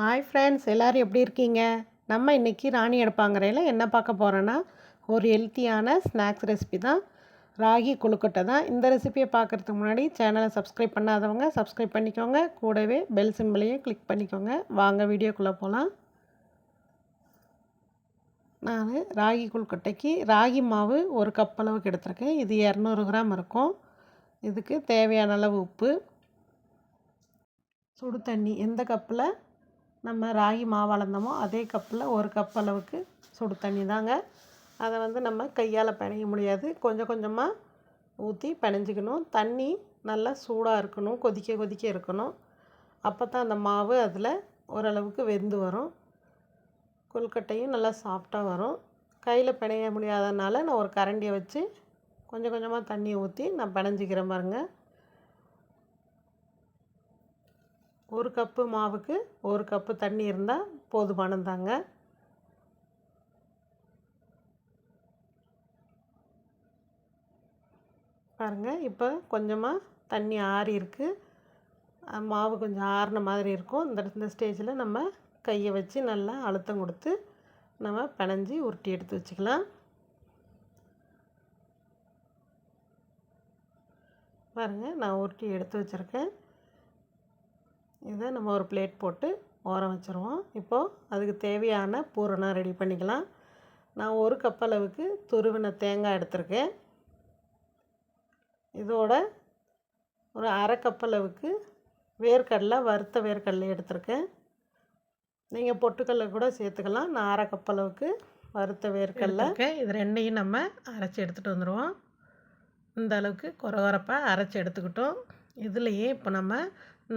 Hi friends, எல்லோரும் எப்படி இருக்கீங்க? நம்ம இன்றைக்கி ராணி அடுப்பாங்கரையில் என்ன பார்க்க போகிறோன்னா, ஒரு ஹெல்த்தியான ஸ்நாக்ஸ் ரெசிபி தான். ராகி கொழுக்கட்டை தான். இந்த ரெசிபியை பார்க்குறதுக்கு முன்னாடி சேனலை சப்ஸ்கிரைப் பண்ணாதவங்க சப்ஸ்கிரைப் பண்ணிக்கோங்க. கூடவே பெல் சிம்பிளையும் கிளிக் பண்ணிக்கோங்க. வாங்க வீடியோக்குள்ளே போகலாம். நான் ராகி கொழுக்கட்டைக்கு ராகி மாவு ஒரு கப் அளவுக்கு எடுத்திருக்கேன். இது 200 கிராம் இருக்கும். இதுக்கு தேவையான அளவு உப்பு, சுடு தண்ணி. எந்த கப்பில் நம்ம ராகி மாவு அளந்தோமோ அதே கப்பில் ஒரு கப் அளவுக்கு சுடு தண்ணி தாங்க. அதை நம்ம கையால் பிணைய முடியாது, கொஞ்சம் கொஞ்சமாக ஊற்றி பிணைஞ்சிக்கணும். தண்ணி நல்லா சூடாக இருக்கணும், கொதிக்க கொதிக்க இருக்கணும். அப்போ தான் அந்த மாவு அதில் ஓரளவுக்கு வெந்து வரும். கொழுக்கட்டையும் நல்லா சாஃப்டாக வரும். கையில் பிணைய முடியாதனால நான் ஒரு கரண்டியை வச்சு கொஞ்சம் கொஞ்சமாக தண்ணி ஊற்றி நான் பிணைஞ்சிக்கிறேன் பாருங்கள். ஒரு கப்பு மாவுக்கு ஒரு கப்பு தண்ணி இருந்தால் போதுமானதாங்க. பாருங்கள், இப்போ கொஞ்சமாக தண்ணி ஆறி இருக்குது. மாவு கொஞ்சம் ஆறின மாதிரி இருக்கும். இந்த ஸ்டேஜில் நம்ம கையை வச்சு நல்லா அழுத்தம் கொடுத்து நம்ம பிணைஞ்சி உருட்டி எடுத்து வச்சுக்கலாம். பாருங்கள், நான் உருட்டி எடுத்து வச்சுருக்கேன். இதை நம்ம ஒரு பிளேட் போட்டு ஓரம் வச்சுருவோம். இப்போது அதுக்கு தேவையான பூரணம் ரெடி பண்ணிக்கலாம். நான் ஒரு கப் அளவுக்கு துருவின தேங்காய் எடுத்திருக்கேன். இதோட ஒரு அரை கப் அளவுக்கு வேர்க்கடலை, வறுத்த வேர்க்கடலை எடுத்திருக்கேன். நீங்கள் பொட்டுக்கடலை கூட சேர்த்துக்கலாம். நான் அரை கப் அளவுக்கு வறுத்த வேர்க்கடலை. இது ரெண்டையும் நம்ம அரைச்சி எடுத்துகிட்டு வந்துடுவோம். இந்த அளவுக்கு கொரகொரப்பாக அரைச்சி எடுத்துக்கிட்டோம். இதுலேயே இப்போ நம்ம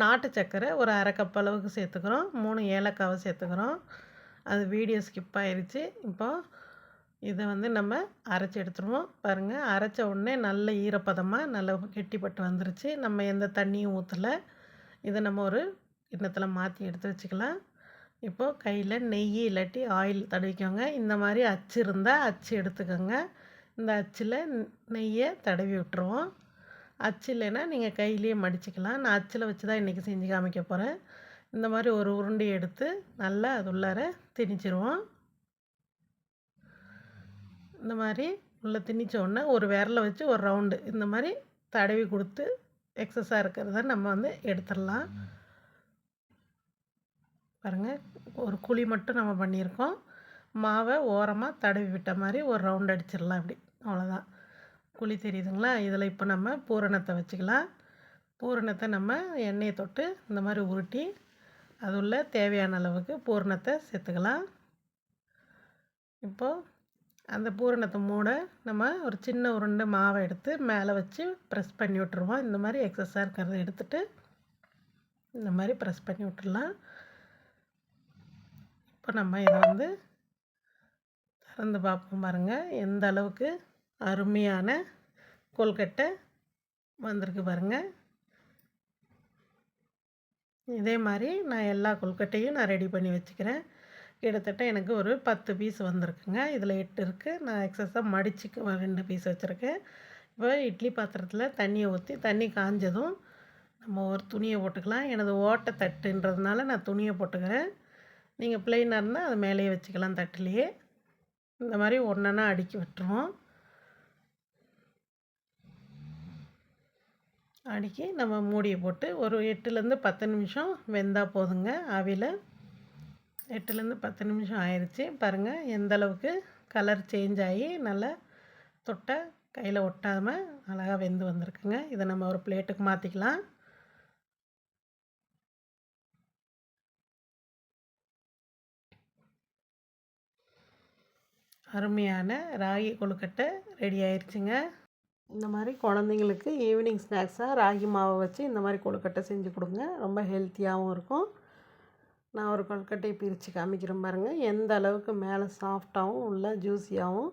நாட்டு சர்க்கரை ஒரு அரை கப் அளவுக்கு சேர்த்துக்கிறோம். 3 ஏலக்காவை சேர்த்துக்கிறோம். அது வீடியோ ஸ்கிப் ஆயிடுச்சு. இப்போது இதை நம்ம அரைச்சி எடுத்துருவோம். பாருங்கள், அரைச்ச உடனே நல்ல ஈரப்பதமாக நல்ல கெட்டிப்பட்டு வந்துருச்சு. நம்ம எந்த தண்ணியும் ஊற்றலை. இதை நம்ம ஒரு கிண்ணத்தில் மாற்றி எடுத்து வச்சுக்கலாம். இப்போது கையில் நெய் இல்லாட்டி ஆயில் தடவிக்கோங்க. இந்த மாதிரி அச்சு இருந்தால் அச்சு எடுத்துக்கோங்க. இந்த அச்சில் நெய்யை தடவி விட்டுருவோம். அச்சு இல்லைன்னா நீங்கள் கையிலேயே மடிச்சிக்கலாம். நான் அச்சில் வச்சு தான் இன்றைக்கி செஞ்சு காமிக்க போகிறேன். இந்த மாதிரி ஒரு உருண்டை எடுத்து நல்லா அது உள்ளார திணிச்சிருவோம். இந்த மாதிரி உள்ளே திணிச்ச உடனே ஒரு விரலை வச்சு ஒரு ரவுண்டு இந்த மாதிரி தடவி கொடுத்து எக்ஸஸாக இருக்கிறத நம்ம எடுத்துடலாம். பாருங்கள், ஒரு குழி மட்டும் நம்ம பண்ணியிருக்கோம். மாவை ஓரமாக தடவி விட்ட மாதிரி ஒரு ரவுண்ட் அடிச்சிடலாம். இப்படி அவ்வளோதான். குழி தெரியுதுங்களா? இதில் இப்போ நம்ம பூரணத்தை வச்சுக்கலாம். பூரணத்தை நம்ம எண்ணெயை தொட்டு இந்த மாதிரி உருட்டி அது உள்ள தேவையான அளவுக்கு பூரணத்தை சேர்த்துக்கலாம். இப்போது அந்த பூரணத்தை மூட நம்ம ஒரு சின்ன உருண்டை மாவை எடுத்து மேலே வச்சு ப்ரெஸ் பண்ணி விட்டுருவோம். இந்த மாதிரி எக்ஸஸாக இருக்கிறத எடுத்துகிட்டு இந்த மாதிரி ப்ரெஸ் பண்ணி விட்டுடலாம். இப்போ நம்ம இதை திறந்து பார்ப்போம். பாருங்கள், எந்த அளவுக்கு அருமையான கொழுக்கட்டை வந்திருக்கு பாருங்கள். இதே மாதிரி நான் எல்லா கொழுக்கட்டையும் நான் ரெடி பண்ணி வச்சுக்கிறேன். கிட்டத்தட்ட எனக்கு ஒரு 10 பீஸ் வந்திருக்குங்க. இதில் 8 இருக்குது. நான் எக்ஸஸாக மடிச்சுக்கு 2 பீஸ் வச்சுருக்கேன். இப்போ இட்லி பாத்திரத்தில் தண்ணியை ஊற்றி தண்ணி காஞ்சதும் நம்ம ஒரு துணியை போட்டுக்கலாம். எனது ஓட்டை தட்டுன்றதுனால நான் துணியை போட்டுக்கிறேன். நீங்கள் ப்ளைனாக இருந்தால் அது மேலேயே வச்சுக்கலாம். தட்டுலேயே இந்த மாதிரி ஒன்றா அடுக்கி விட்டுருவோம். அடுக்கி நம்ம மூடியை போட்டு ஒரு 8லேருந்து 10 நிமிஷம் வெந்தால் போதுங்க. ஆவியில் 8லேருந்து 10 நிமிஷம் ஆயிடுச்சு. பாருங்கள், எந்த அளவுக்கு கலர் சேஞ்ச் ஆகி நல்லா தொட்டை கையில் ஒட்டாமல் அழகாக வெந்து வந்திருக்குங்க. இதை நம்ம ஒரு பிளேட்டுக்கு மாற்றிக்கலாம். அருமையான ராகி கொழுக்கட்டை ரெடி ஆயிடுச்சுங்க. இந்த மாதிரி குழந்தைங்களுக்கு ஈவினிங் ஸ்நாக்ஸாக ராகி மாவை வச்சு இந்த மாதிரி கொழுக்கட்டை செஞ்சு கொடுங்க. ரொம்ப ஹெல்த்தியாகவும் இருக்கும். நான் ஒரு கொழுக்கட்டையை பிரித்து காமிக்கிறேன் பாருங்கள். எந்த அளவுக்கு மேலே சாஃப்டாகவும் உள்ள ஜூஸியாகவும்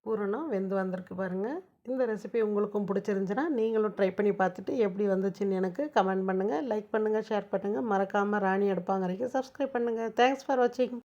பூரணம் வெந்து வந்திருக்கு பாருங்கள். இந்த ரெசிபி உங்களுக்கும் பிடிச்சிருந்துச்சுன்னா நீங்களும் ட்ரை பண்ணி பார்த்துட்டு எப்படி வந்துச்சுன்னு எனக்கு கமெண்ட் பண்ணுங்கள், லைக் பண்ணுங்கள், ஷேர் பண்ணுங்கள். மறக்காமல் ராணி அடுப்பாங்கரைக்கு சப்ஸ்கிரைப் பண்ணுங்கள். தேங்க்ஸ் ஃபார் வாட்சிங்.